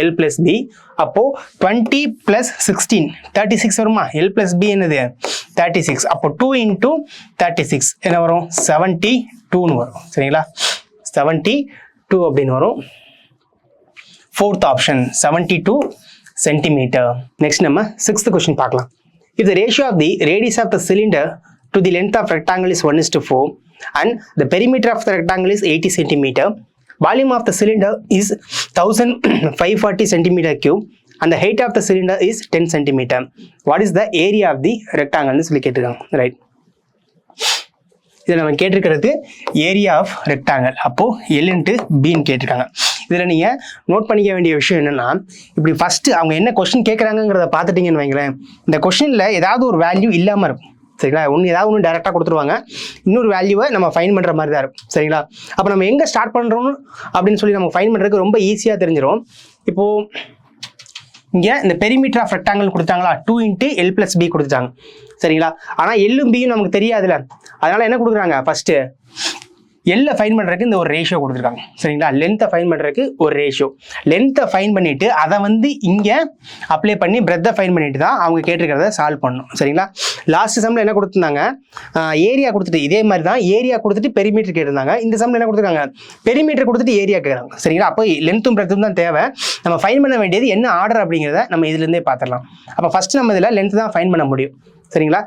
L + B. அப்போ 20 + 16 36 வருமா, L + B என்னது 36. அப்போ 2 × 36 என்ன வரும், 72 வரும். சரிங்களா, 72 அப்படின்னு வரும். Fourth option 72 centimetre. நெக்ஸ்ட் நம்ம 6th கொஸ்டின் பார்க்கலாம். If the ratio of the radius of the cylinder to the length of rectangle is 1:4 and the perimeter of the rectangle is 80 centimeter, volume of the cylinder is 1540 centimeter cube and the height of the cylinder is 10 centimeter. What is the area of the rectangle? சொல்லி கேட்டிருக்காங்க. Right, இதில் நம்ம கேட்டிருக்கிறது area of rectangle. அப்போது L × Bன்னு கேட்டிருக்காங்க. இதில் நீங்கள் note பண்ணிக்க வேண்டிய விஷயம் என்னென்னா, இப்படி ஃபஸ்ட்டு அவங்க என்ன கொஸ்டின் கேட்குறாங்கிறத பார்த்துட்டிங்கன்னு வைங்களேன், இந்த கொஸ்டினில் ஏதாவது ஒரு வேல்யூ இல்லாமல் இருக்கும். சரிங்களா, ஏதாவது ஒன்று டேரெக்டாக கொடுத்துருவாங்க, இன்னொரு வேல்யூவை நம்ம ஃபைன் பண்ணுற மாதிரி தான் இருக்கும். சரிங்களா, அப்போ நம்ம எங்கே ஸ்டார்ட் பண்ணுறோம் அப்படின்னு சொல்லி நம்ம ஃபைன் பண்ணுறதுக்கு ரொம்ப ஈஸியாக தெரிஞ்சிடும். இப்போது இங்கே இந்த பெரிமீட்டர் ஆஃப் ரெக்டாங்கிள் கொடுத்தாங்களா, 2 × L + B கொடுத்துட்டாங்க. சரிங்களா, ஆனால் எல்லும் பியும் நமக்கு தெரியாதுல்ல, அதனால என்ன கொடுக்குறாங்க, ஃபர்ஸ்ட் எல்லை ஃபைன் பண்ணுறதுக்கு இந்த ஒரு ரேஷியோ கொடுத்துருக்காங்க. சரிங்களா, லென்த்தை ஃபைன் பண்ணுறதுக்கு ஒரு ரேஷியோ, லென்த்தை ஃபைன் பண்ணிவிட்டு அதை வந்து இங்கே அப்ளை பண்ணி பிரெத்தை ஃபைன் பண்ணிட்டு தான் அவங்க கேட்டிருக்கிறத சால்வ் பண்ணணும். சரிங்களா, லாஸ்ட் சம்மில் என்ன கொடுத்துருந்தாங்க, ஏரியா கொடுத்துட்டு இதே மாதிரி தான் ஏரியா கொடுத்துட்டு பெரிமீட்டர் கேட்டிருந்தாங்க. இந்த சம்மில் என்ன கொடுத்துருக்காங்க, பெரிமீட்டர் கொடுத்துட்டு ஏரியா கேட்குறாங்க. சரிங்களா, அப்போ லென்த்தும் பிரெத்தும் தான் தேவை. நம்ம ஃபைன் பண்ண வேண்டியது என்ன ஆர்டர் அப்படிங்கிறத நம்ம இதுலேருந்தே பார்த்துடலாம். அப்போ ஃபஸ்ட்டு நம்ம இதில் லென்த் தான் ஃபைன் பண்ண முடியும். சரிங்களா,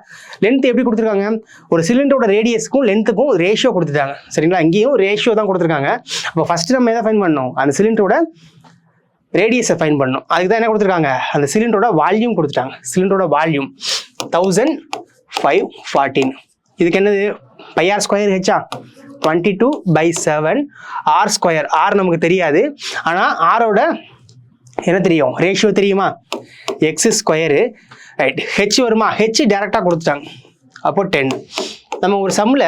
லென்த் எப்படி கொடுத்துருக்காங்க, ஒரு சிலிண்டரோட ரேடியஸ்க்கும் லென்த்துக்கும் ரேஷியோ கொடுத்துட்டாங்க. சரிங்களா, இங்கேயும் ரேஷியோ தான் கொடுத்துருக்காங்க. அப்போ ஃபர்ஸ்ட் நம்ம எதை ஃபைன் பண்ணணும், அந்த சிலிண்டரோட ரேடியஸை ஃபைன் பண்ணணும். அதுக்கு தான் என்ன கொடுத்துருக்காங்க, அந்த சிலிண்டரோட வால்யூம் கொடுத்துட்டாங்க. சிலிண்டரோட வால்யூம் 1514. இதுக்கு என்னது, πr² ஹெச்சா 22/7 r². r நமக்கு தெரியாது, ஆனால் ஆரோட என்ன தெரியும், ரேஷியோ தெரியுமா, x². ரைட், ஹெச் வருமா, ஹெச் டேரெக்டாக கொடுத்துட்டாங்க. அப்போ 10. நம்ம ஒரு சம்மில்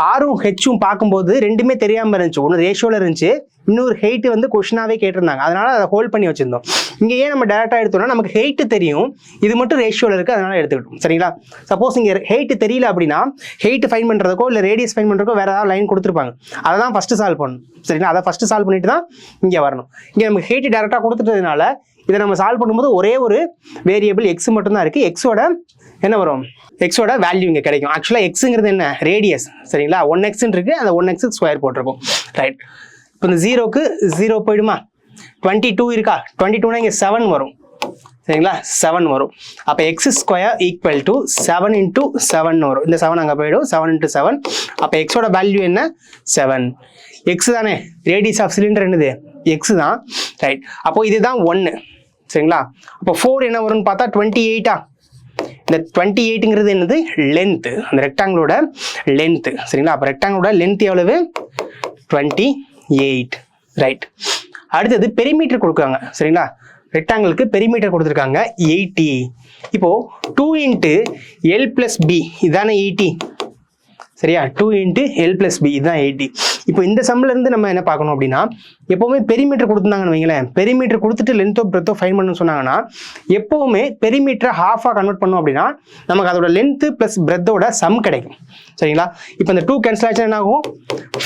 ஆரும் ஹெச்சும் பார்க்கும்போது ரெண்டுமே தெரியாமல் இருந்துச்சு. ஒன்று ரேஷியோவில் இருந்துச்சு, இன்னொரு ஹெயிட் வந்து கொஷினாகவே கேட்டிருந்தாங்க. அதனால் அதை ஹோல்ட் பண்ணி வச்சுருந்தோம். இங்கே ஏன் நம்ம டேரெக்டாக எடுத்தோம்னா நமக்கு ஹெயிட்டு தெரியும், இது மட்டும் ரேஷியோவில் இருக்குது, அதனால் எடுத்துக்கிட்டோம். சரிங்களா, சப்போஸ் இங்கே ஹெயிட்டு தெரியல அப்படின்னா ஹெயிட் ஃபைன் பண்ணுறதுக்கோ இல்லை ரேடியஸ் ஃபைன் பண்ணுறதுக்கோ வேறு ஏதாவது லைன் கொடுத்துருப்பாங்க, அதை தான் ஃபஸ்ட்டு சால்வ் பண்ணணும். சரிங்களா, அதை ஃபஸ்ட்டு சால்வ் பண்ணிட்டு தான் இங்கே வரணும். இங்கே நமக்கு ஹெயிட் டேரெக்டாக கொடுத்துட்டதுனால இதை நம்ம சால்வ் பண்ணும்போது ஒரே ஒரு வேரியபிள் எக்ஸ் மட்டும்தான் இருக்குது. எக்ஸோட என்ன வரும், எக்ஸோட வேல்யூ இங்கே கிடைக்கும். ஆக்சுவலாக எக்ஸுங்கிறது என்ன, ரேடியஸ். சரிங்களா, 1x இருக்குது, அந்த 1x² போட்டிருப்போம். ரைட், இப்போ இந்த 0க்கு 0 போயிடுமா, 22 இருக்கா, 22னா இங்கே 7 வரும். சரிங்களா, 7 வரும். அப்போ x² = 7 × 7 வரும். இந்த 7 அங்கே போயிடும், 7 × 7. அப்போ எக்ஸோட வேல்யூ என்ன, 7. எக்ஸ் தானே, ரேடியஸ் ஆஃப் சிலிண்டர் என்னது, எக்ஸ் தான். ரைட், அப்போ இதுதான் 1. சரிங்களா, அப்போ 4 என்ன வரும்னு பார்த்தா 28. இந்த 28ங்கிறது என்னது, லென்த்து, அந்த ரெக்டாங்கிளோட லென்த்து. சரிங்களா, அப்போ ரெக்டாங்கிளோட லென்த் எவ்வளவு, 28. ரைட், அடுத்தது பெரிமீட்டர் கொடுக்குறாங்க. சரிங்களா, ரெக்டாங்கிளுக்கு பெரிமீட்டர் கொடுத்துருக்காங்க 80. இப்போ 2 × L + B இதானே 80. சரியா, 2 × L + B இதுதான் 80. இப்போ இந்த சம்மில் இருந்து நம்ம என்ன பார்க்கணும் அப்படின்னா, எப்போவுமே பெரிமீட்டர் கொடுத்துருந்தாங்கன்னு வைங்களேன், பெரிமீட்டர் கொடுத்துட்டு லென்த்தோ பிரெத்தோ ஃபைன் பண்ணணும்னு சொன்னாங்கன்னா எப்போவுமே பெரிமீட்டரை ஹாஃபாக கன்வெர்ட் பண்ணோம் அப்படின்னா நமக்கு அதோட லென்த்து ப்ளஸ் பிரெத்தோட சம் கிடைக்கும். சரிங்களா, இப்போ இந்த 2 கேன்சல் ஆச்சுன்னா என்ன ஆகும்,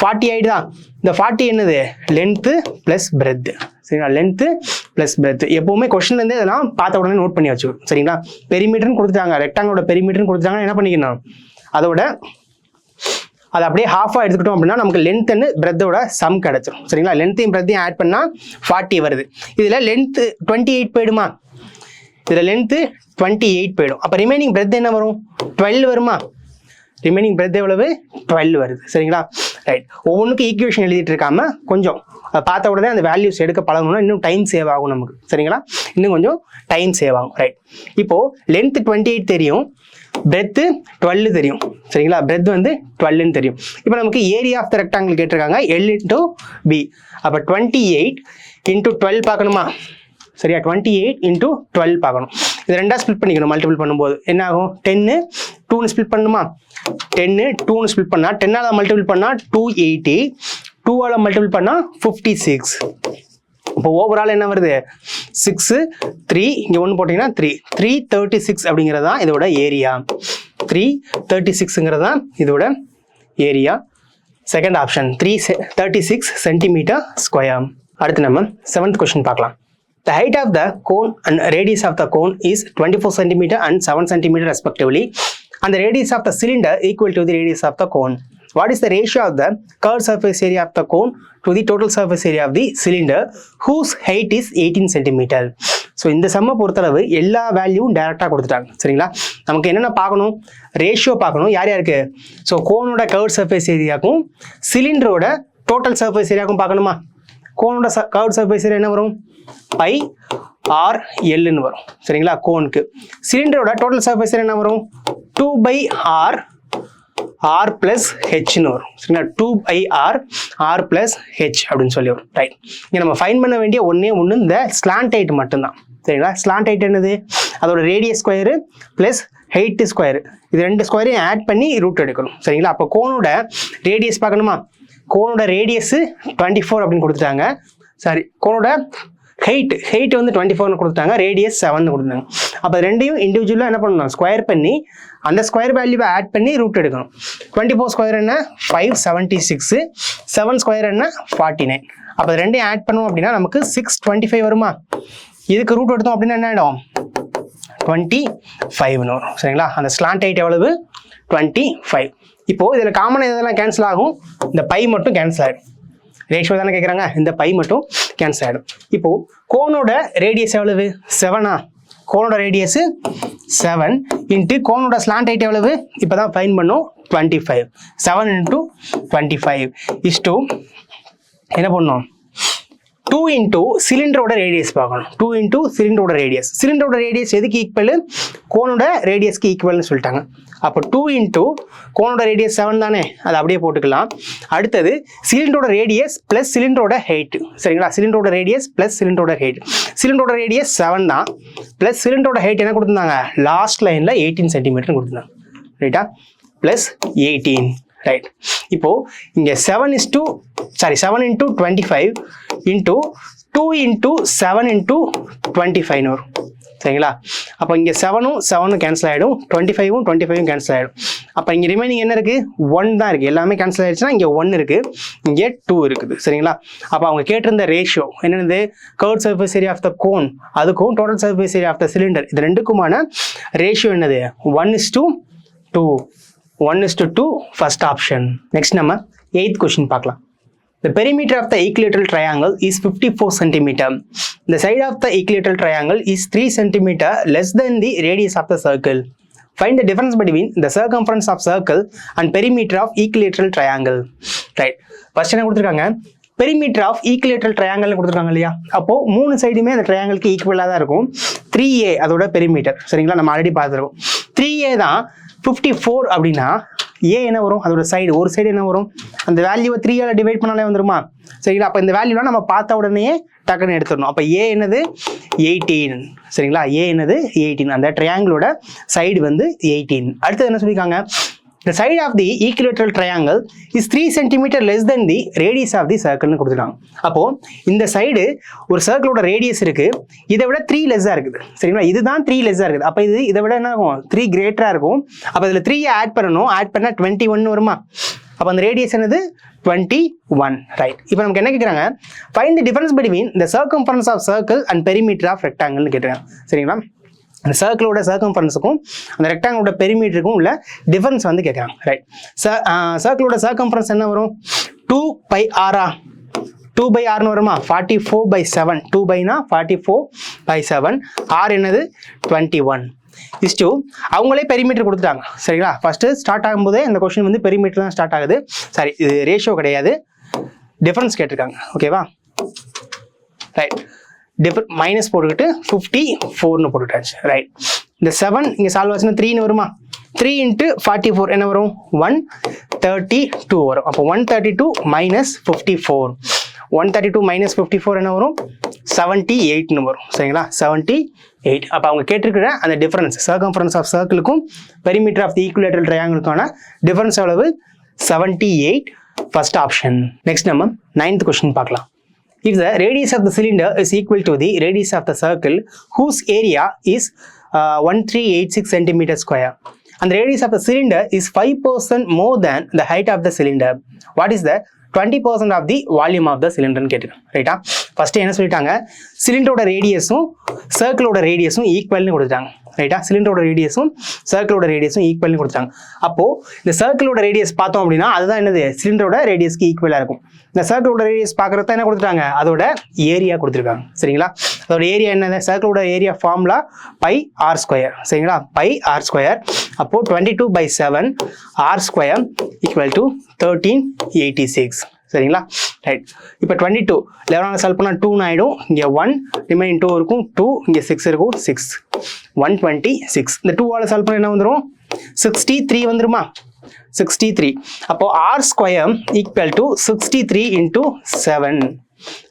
40 ஆகிடுதா. இந்த 40 என்னது, லென்த்து ப்ளஸ் பிரெத்து. சரிங்களா, லென்த்து ப்ளஸ் பிரெத்து. எப்போவுமே கொஸ்டின்லேருந்து இதெல்லாம் பார்த்த உடனே நோட் பண்ணி வச்சுக்கணும். சரிங்களா, பெரிமீட்டர்னு கொடுத்துட்டாங்க, ரெக்டாங்கிளோட பெரிமீட்டர்னு கொடுத்துட்டாங்கன்னா என்ன பண்ணிக்கணும், அதோட அதை அப்படியே ஹாஃபாக எடுத்துக்கிட்டோம் அப்படின்னா நமக்கு லென்த் அண்ட் பிரெத்தோட சம் கிடச்சிரும். சரிங்களா, லென்த்தையும் பிரெத்தையும் ஆட் பண்ணால் 40 வருது. இதில் லென்த்து 28 போயிடுமா, இதில் லென்த்து 28 போயிடும். அப்போ ரிமைனிங் பிரெத் என்ன வரும், 12 வருமா, ரிமைனிங் பிரெத் எவ்வளவு, 12 வருது. சரிங்களா, ரைட். ஒவ்வொன்றுக்கும் ஈக்குவேஷன் எழுதிட்டு இருக்காம கொஞ்சம் அதை பார்த்த உடனே அந்த வேல்யூஸ் எடுக்க பழகணும்னா இன்னும் டைம் சேவ் ஆகும் நமக்கு. சரிங்களா, இன்னும் கொஞ்சம் டைம் சேவ் ஆகும். ரைட். இப்போது லென்த் 28 தெரியும், பிரெத்து 12 தெரியும். சரிங்களா, பிரெத் வந்து 12ன்னு தெரியும். இப்போ நமக்கு ஏரியா ஆஃப் த ரெக்டாங்கிள் கேட்டிருக்காங்க L இன்டூ பி. அப்போ 28 இன்டூ 12 பார்க்கணுமா, சரியா, 28 இன்டூ 12 பார்க்கணும். இது ரெண்டாக ஸ்பிளிட் பண்ணிக்கணும். மல்டிபிள் பண்ணும்போது என்ன ஆகும், 10 2ன்னு ஸ்பிளிட் பண்ணணுமா, 10 2ன்னு ஸ்பிளிட் பண்ணால் 10ஆல் மல்டிபிள் பண்ணால் 280, 2ஆல் மல்டிபிள் பண்ணால் 56. இப்போ ஓவரால் என்ன வருது, 6 3 இங்கே 1 போட்டிங்கன்னா 336 அப்படிங்கிறது தான் இதோட ஏரியா. 336ங்கிறது தான் இதோட area. Second option 336 centimetre square. அடுத்து நம்ம 7th கொஸ்டின் பார்க்கலாம். The height of the cone and radius of the cone is 24 cm and 7 cm respectively, and the radius of the cylinder equal to the radius of the cone. What is the ratio of the curved surface area of the cone to the total surface area of the cylinder whose height is 18 cm? So இந்த சம்மை பொறுத்தளவு எல்லா வேல்யூவும் டேரெக்டாக கொடுத்துட்டாங்க. சரிங்களா, நமக்கு என்னென்ன பார்க்கணும், ரேஷியோ பார்க்கணும். யார் யாருக்கு, ஸோ கோனோட கர்வ்ட் சர்ஃபேஸ் ஏரியாவுக்கும் சிலிண்டரோட டோட்டல் சர்ஃபேஸ் ஏரியாவுக்கும் பார்க்கணுமா. கோனோட கர்வ்ட் சர்ஃபேஸ் ஏரியா என்ன வரும், பை ஆர் எல்லுன்னு வரும். சரிங்களா, கோனுக்கு. சிலிண்டரோட டோட்டல் சர்ஃபேஸ் ஏரியா என்ன வரும், 2/r ஆர் பிளஸ் ஹெச்னு வரும். சரிங்களா, 2/r ஆர் பிளஸ் ஹெச் அப்படின்னு சொல்லி வரும். ரைட். இங்கே நம்ம ஃபைன் பண்ண வேண்டிய ஒன்று இந்த ஸ்லாண்ட் ஹைட் மட்டும்தான். சரிங்களா, ஸ்லாண்ட் ஹைட் என்னது, அதோட radius square plus height square, இது ரெண்டு ஸ்கொயரையும் ஆட் பண்ணி ரூட் எடுக்கணும். சரிங்களா, அப்போ கோனோட ரேடியஸ் பார்க்கணுமா, கோனோட ரேடியஸ் 24 அப்படின்னு கொடுத்துட்டாங்க. சாரி, கோனோட ஹைட் வந்து 24ன்னு கொடுத்துட்டாங்க, ரேடியஸ் 7ன்னு கொடுத்தாங்க. அப்போ ரெண்டையும் இண்டிவிஜுவலாக என்ன பண்ணணும், ஸ்கொயர் பண்ணி அந்த ஸ்கொயர் வேல்யூவை ஆட் பண்ணி ரூட் எடுக்கணும். 24 ஸ்கொயர் என்ன 576, 7 ஸ்கொயர் என்ன 49. அப்போ ரெண்டையும் ஆட் பண்ணுவோம் அப்படின்னா நமக்கு 625 வருமா. இதுக்கு ரூட் எடுத்தோம் அப்படின்னா என்ன ஆகிடும், 25ன்னு வரும். சரிங்களா, அந்த ஸ்லாண்ட் ஹைட் எவ்வளவு, 25. இப்போது இதில் காமன் இதெல்லாம் கேன்சல் ஆகும், இந்த பை மட்டும் கேன்சல் ஆகிடும். ரேஷியோ தானே கேட்குறாங்க, இந்த பை மட்டும் கேன்சல் ஆகிடும். இப்போது கோனோட ரேடியஸ் எவ்வளவு, 7ஆ, கோனோட ரேடியஸ் 7 இன்ட்டு கோனோட ஸ்லாண்ட் ஹைட் எவ்வளவு, இப்போ தான் ஃபைன் பண்ணோம் 25. 7 இன்ட்டு 25 இஸ் டூ என்ன பண்ணணும், 2 இன்ட்டு சிலிண்டரோட ரேடியஸ் பார்க்கணும். 2 இன்ட்டு சிலிண்டரோட ரேடியஸ். சிலிண்டரோட ரேடியஸ் எதுக்கு ஈக்குவல், கோனோட ரேடியஸ்க்கு ஈக்குவல்னு சொல்லிட்டாங்க. அப்போ 2 இன்ட்டு கோனோட ரேடியஸ் 7 தானே, அதை அப்படியே போட்டுக்கலாம். அடுத்தது சிலிண்டரோட ரேடியஸ் ப்ளஸ் சிலிண்டரோட ஹைட். சரிங்களா, சிலிண்டரோட ரேடியஸ் ப்ளஸ் சிலிண்டரோட ஹைட். சிலிண்டரோட ரேடியஸ் 7 தான், ப்ளஸ் சிலிண்டரோட ஹைட் என்ன கொடுத்துருந்தாங்க, லாஸ்ட் லைனில் 18 சென்டிமீட்டர் கொடுத்துருந்தாங்க. ரைட்டா, ப்ளஸ் 18. ரைட். இப்போது இங்கே 7 இன்ட்டு 25 இன்ட்டு 2 இன்ட்டு 7 இன்ட்டு 25ன்னு வரும். சரிங்களா, அப்போ இங்கே 7ம் கேன்சல் ஆகிடும், 25ம் கேன்சல் ஆகிடும். அப்போ இங்கே ரிமைனிங் என்ன இருக்குது, 1 தான் இருக்குது. எல்லாமே கேன்சல் ஆகிடுச்சுன்னா இங்கே 1 இருக்குது, இங்கே 2 இருக்குது. சரிங்களா, அப்போ அவங்க கேட்டிருந்த ரேஷியோ என்னென்னது, curved surface area of the cone அதுக்கும் total surface area of the cylinder, இது ரெண்டுக்குமான ரேஷியோ என்னது, 1:2. 1:2 ஃபர்ஸ்ட் ஆப்ஷன். நெக்ஸ்ட் நம்ம 8th கொஸ்டின் பார்க்கலாம். The perimeter of the equilateral triangle is 54 cm. The side of the equilateral triangle is 3 cm less than the radius of the circle. Find the difference between the circumference of circle and perimeter of equilateral triangle. Right. First என்ன கொடுத்துருக்காங்க, perimeter of equilateral triangle கொடுத்துருக்காங்க இல்லையா. அப்போது 3 சைடுமே அந்த ட்ரையாங்கலுக்கு ஈக்குவலாக தான் இருக்கும். 3A அதோட பெரிமீட்டர். சரிங்களா, நம்ம ஆல்ரெடி பார்த்துருக்கோம். 3A தான் 54 அப்படின்னா ஏ என்ன வரும், அதோட சைடு ஒரு சைடு என்ன வரும், அந்த வேல்யூவை 3ஆல் டிவைட் பண்ணாலே வந்துருமா. சரிங்களா, அப்போ இந்த வேல்யூலாம் நம்ம பார்த்த உடனே டக்குன்னு எடுத்துடணும். அப்போ ஏ என்னது 18. சரிங்களா, ஏ என்னது 18. அந்த ட்ரையாங்கிளோட சைடு வந்து 18. அடுத்தது என்ன சொல்லியிருக்காங்க, the side of the equilateral triangle is 3 cm less than the radius of the circle னு கொடுத்துட்டாங்க. அப்போ இந்த சைடு ஒரு சர்க்கிளோட ரேடியஸ் இருக்கு, இதை விட 3 லெஸ்ஸா இருக்குது. சரிங்களா, இதுதான் 3 லெஸ்ஸா இருக்குது. அப்போ இதை விட என்ன ஆகும், 3 கிரேட்டரா இருக்கும். அப்போ இதில் 3 ஆட் பண்ணணும், ஆட் பண்ணால் 21 வருமா. அப்போ அந்த ரேடியஸ் என்னது 21. ரைட். இப்போ நமக்கு என்ன கேட்குறாங்க, find the difference between the circumference of circle and perimeter of rectangle னு கேட்டுருக்காங்க. சரிங்களா, அந்த சர்க்கிளோட சர்க்கம்ஃபரன்ஸுக்கும் அந்த ரெக்டாங்கிளோட பெரிமீட்டருக்கும் உள்ள டிஃபரன்ஸ் வந்து கேட்குறாங்க. ரைட், சர்க்கிளோட சர்க்கம்ஃபரன்ஸ் என்ன வரும்? 2πr 2/r வருமா? 44/7. 2/னா 44/7. r என்னது? 21. இஸ்டு அவங்களே பெரிமீட்டர் கொடுத்துட்டாங்க. சரிங்களா? ஃபர்ஸ்ட் ஸ்டார்ட் ஆகும்போதே இந்த கொஸ்டின் வந்து பெரிமீட்டர் தான் ஸ்டார்ட் ஆகுது. சரி, இது ரேஷியோ கிடையாது, டிஃபரன்ஸ் கேட்டிருக்காங்க. ஓகேவா? ரைட், மைனஸ் போட்டுக்கிட்டு 54ன்னு போட்டுட்டாச்சு. ரைட், இந்த 7 இங்கே சால்வ் ஆச்சுன்னா 3ன்னு வருமா? 3 × 44 என்ன வரும்? 132 வரும். அப்போ 132 minus 54. 132 minus 54 என்ன வரும்? 78ன்னு வரும். சரிங்களா? 78. அப்போ அவங்க கேட்டிருக்கிற அந்த டிஃபரன்ஸ் சர்க்கம்ஃபரன்ஸ் ஆஃப் சர்க்கிளுக்கும் பெரிமீட்டர் ஆஃப் தி ஈக்குலேட்டரல் ட்ரையாங்கிளுக்கான டிஃபரன்ஸ் எவ்வளவு? 78. First option. நெக்ஸ்ட் நம்ம 9th கொஸ்டின் பார்க்கலாம். If the radius of the cylinder is equal to the radius of the circle whose area is 1386 centimeter square and the radius of the cylinder is 5% more than the height of the cylinder, what is the 20% of the volume of the cylinder ன்னு கேட்டிருக்காங்க. ரைட்டா? First என்ன சொல்லிட்டாங்க? சிலிண்டரோட ரேடியஸும் சர்க்கிளோட ரேடியஸும் ஈக்குவல்னு கொடுத்துட்டாங்க. ரைட்டா? சிலிண்டரோட ரேடியஸும் சர்க்கிளோட ரேடியஸும் ஈக்குவல்னு கொடுத்தாங்க. அப்போ இந்த சர்க்கிளோட ரேடியஸ் பார்த்தோம் அப்படின்னா அதுதான் என்னது? சிலிண்டரோட ரேடியஸ்க்கு ஈக்குவலாக இருக்கும். இந்த சர்க்கிளோட ரேடியஸ் பார்க்குறத என்ன கொடுத்துட்டாங்க? அதோட ஏரியா கொடுத்துருக்காங்க. சரிங்களா? அதோட ஏரியா என்னது? சர்க்கிளோட ஏரியா ஃபார்முலா πr². சரிங்களா? πr². அப்போ 22/7 r² ஈக்குவல் டு 1386. சரிங்களா? ரைட், இப்போ 22 11 சால்வ் பண்ணால் 2 ஆகிடும். இங்கே 1 ரிமைனிங் 2 இருக்கும், 2 இங்கே 6 இருக்கும், 6 126. இந்த 2ஆல் சால்வ் பண்ண என்ன வந்துடும்? 63 வந்துருமா? 63. அப்போ r² ஈக்குவல் டு 63 × 7.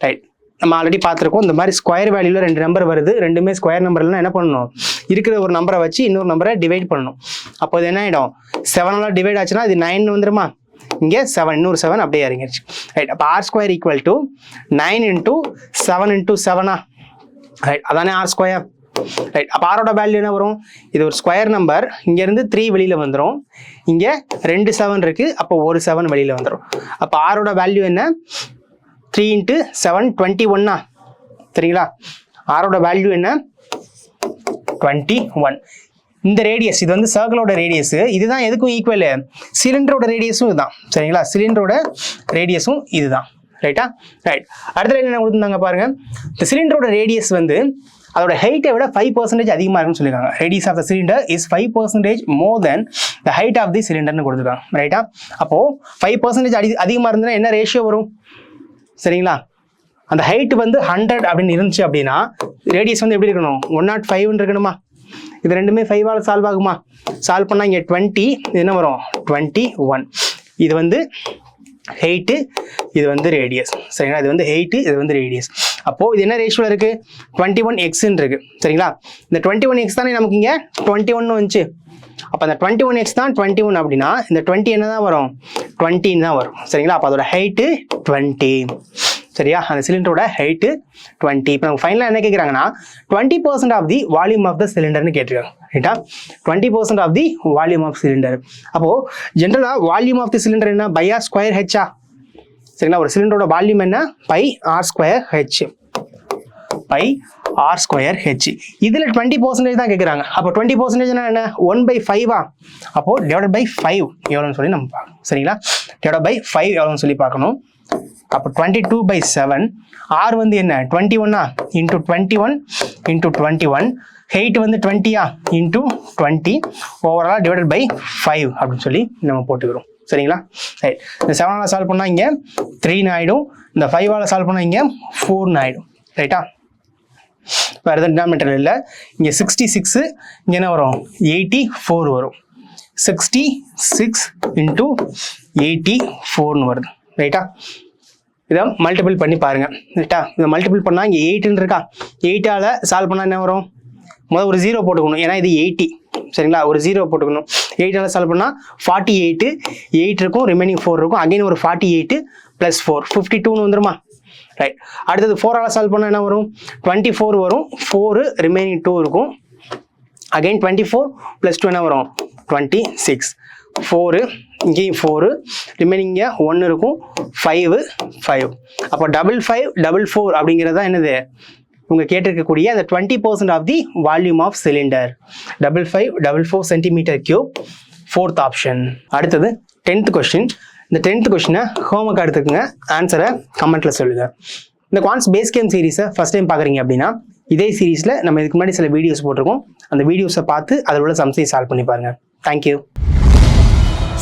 ரைட், நம்ம ஆல்ரெடி பார்த்துருக்கோம். இந்த மாதிரி ஸ்கொயர் வேல்யூல 2 நம்பர் வருது, ரெண்டுமே ஸ்கொயர் நம்பர்லாம் என்ன பண்ணணும்? இருக்கிற ஒரு நம்பரை வச்சு இன்னொரு நம்பரை டிவைட் பண்ணணும். அப்போ இது என்ன ஆகிடும்? 7ஆல் டிவைட் ஆச்சுன்னா இது 9 வந்துருமா? இங்கே 7, இன்னொரு 7 அப்படியே இறங்கிடுச்சு. ரைட், அப்போ r² ஈக்குவல் டு 9 × 7 × 7. ரைட், அதானே r². ரைட், அப்போ ஆரோட வேல்யூ என்ன வரும்? இது ஒரு ஸ்கொயர் நம்பர், இங்கேருந்து 3 வெளியில் வந்துடும், இங்கே 2 7 இருக்குது, அப்போ ஒரு 7 வெளியில் வந்துடும். அப்போ ஆரோட வேல்யூ என்ன? 3 × 7 21. சரிங்களா? ஆரோட வேல்யூ என்ன? 21. இந்த ரேடியஸ் இது வந்து சர்க்கிளோட ரேடியஸ், இதுதான் எதுக்கும் ஈக்குவல்? சிலிண்டரோட ரேடியஸும் இதுதான். சரிங்களா? சிலிண்டரோட ரேடியஸும் இதுதான். ரைட்டா? ரைட், அடுத்த என்ன கொடுத்துருந்தாங்க பாருங்க. இந்த சிலிண்டரோட ரேடியஸ் வந்து அதோட ஹைட்டை விட 5% அதிகமாக இருக்குன்னு சொல்லியிருக்காங்க. Radius of the cylinder is 5% more than the height of the cylinder கொடுத்துருக்காங்க. ரைட்டா? அப்போ 5% அதிகமாக இருந்ததுன்னா என்ன ரேஷியோ வரும்? சரிங்களா? அந்த ஹைட் வந்து 100 அப்படின்னு இருந்துச்சு அப்படின்னா ரேடியஸ் வந்து எப்படி இருக்கணும்? 105 இருக்கணுமா? இது ரெண்டுமே 5ஆல் சால்வ் ஆகுமா? சால்வ் பண்ணால் இங்கே 20 என்ன வரும்? 21. இது வந்து ஹைட்டு, இது வந்து ரேடியஸ். சரிங்களா? இது வந்து ஹைட்டு, இது வந்து ரேடியஸ். அப்போது இது என்ன ரேஷியோவில் இருக்குது? 21x இருக்குது. சரிங்களா? இந்த 21x தானே நமக்கு இங்கே 21 வந்துச்சு. அப்போ அந்த 21x தான் 21 அப்படின்னா இந்த 20 என்ன தான் வரும்? 20 தான் வரும். சரிங்களா? அப்போ அதோட ஹைட்டு 20. சரியா? அந்த சிலிண்டரோட ஹைட்டு 20. இப்போ நம்ம ஃபைனலாக என்ன கேட்குறாங்கன்னா 20% of the volume of the சிலிண்டர்னு கேட்டிருக்காங்க. ரைட்டா? 20% of the volume of cylinder. அப்போது ஜென்ரலாக வால்யூம் ஆஃப் தி சிலிண்டர் என்ன? πr² h. சரிங்களா? ஒரு சிலிண்டரோட வால்யூம் என்ன? πr² h. πr² h. இதில் 20% தான் கேட்குறாங்க. அப்போ 20% என்ன? 1/5. அப்போது டிவைடட் பை 5 எவ்வளோன்னு சொல்லி நம்ம பார்க்கணும். சரிங்களா? டிவைடட் பை 5 எவ்வளோன்னு சொல்லி பார்க்கணும். அப்போ 22/7. r வந்து என்ன? 21 × 21 × 21. ஹைட் வந்து 20 × 20 ஓவரால் டிவைடட் பை 5 அப்படின்னு சொல்லி நம்ம போட்டுக்கிறோம். சரிங்களா? ரைட், இந்த 7ஆல் சால்வ் பண்ணால் இங்கே 3 ஆகிடும், இந்த 5ஆல் சால்வ் பண்ணால் இங்கே 4 ஆகிடும். ரைட்டா? வேறு எதுவும் டினாமினேட்டர் இல்லை. இங்கே 66, இங்கே என்ன வரும்? 84 வரும். 66 × 84 வருது. ரைட்டா? இதை மல்டிபிள் பண்ணி பாருங்க. ரைட்டா? இதை மல்டிபிள் பண்ணால் இங்கே 8 இருக்கா? 8ஆல் சால்வ் பண்ணால் என்ன வரும்? முதல் ஒரு 0 போட்டுக்கணும், ஏன்னா இது 80. சரிங்களா? ஒரு 0 போட்டுக்கணும். 8ஆல் சால்வ் பண்ணால் 48, 8 இருக்கும், ரிமைனிங் 4 இருக்கும். அகைன் ஒரு 48 + 4 52ன்னு வந்துருமா? ரைட், அடுத்தது 4ஆல் சால்வ் பண்ணால் என்ன வரும்? 24 வரும், 4 ரிமைனிங் 2 இருக்கும். அகைன் 24 + 2 என்ன வரும்? 26. 4 இங்கேயும் 4 ரிமைனிங் 1 இருக்கும், 5 5. அப்போ 55 4 4 அப்படிங்கிறது தான் என்னது? இவங்க கேட்டிருக்கக்கூடிய அந்த 20% of the volume of cylinder 5544 centimetre cube, 4th option. அடுத்தது 10th கொஸ்டின். இந்த 10th கொஸ்டினை ஹோம்ஒர்க் எடுத்துக்கோங்க, ஆன்சரை கமெண்ட்ல சொல்லுங்க. இந்த குவான்ஸ் பேஸ் கேம் சீரிஸை ஃபர்ஸ்ட் டைம் பார்க்குறீங்க அப்படின்னா இதே சீரீஸில் நம்ம இதுக்கு முன்னாடி சில வீடியோஸ் போட்டிருக்கோம். அந்த வீடியோஸை பார்த்து அதில் உள்ள சம்ஸை சால்வ் பண்ணி பாருங்க. தேங்க்யூ.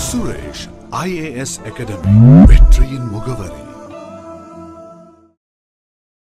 சுரேஷ் IAS அகாடமி, வெற்றியின் முகவரி.